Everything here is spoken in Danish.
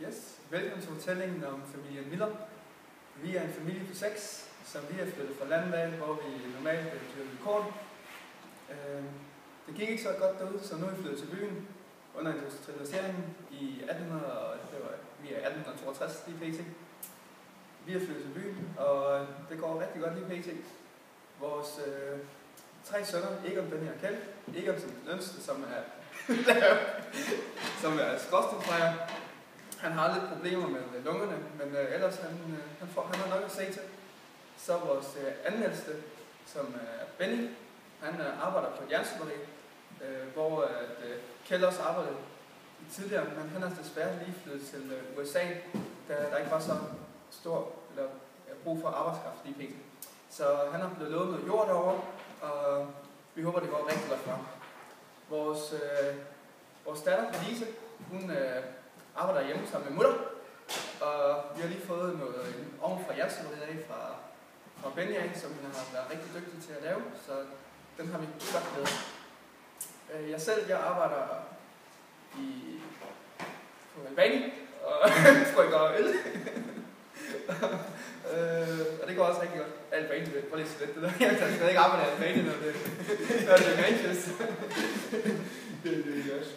Yes, velkommen til fortællingen om familien Miller. Vi er en familie på 6, som vi er flyttet fra landet af, hvor vi normalt dyrker korn. Det gik ikke så godt derude, så nu er vi flyttet til byen under industrialiseringen i 1862 lige pt. Vi er flyttet til byen, og det går rigtig godt lige pt. Vores 3 sønner, Egon, Benny og Kjeld. Egon som den yngste, som er skorstenfejer. Han har lidt problemer med lungerne, men ellers han har nok at se til. Så vores anden ældste, som er Benny, han arbejder på et jernstøberi, hvor Kjeld også arbejdede tidligere, men han er desværre lige flyttet til USA, da der ikke var så stor brug for arbejdskraft lige pt. Så han har blevet lovet noget jord derovre, og vi håber, det går rigtig godt for ham. Vores datter, Lise, hun arbejder hjemme sammen med mutter, og vi har lige fået en ovn fra jernstøberiet af fra Benny af, som han har været rigtig dygtig til at lave, så den har vi godt med. Jeg arbejder på Albani, og trykker øl. Og det går også rigtig godt. Albani, prøv lige at sige det der. Jeg kan stadig ikke arbejde i Albani, når det er Manchester. Det er også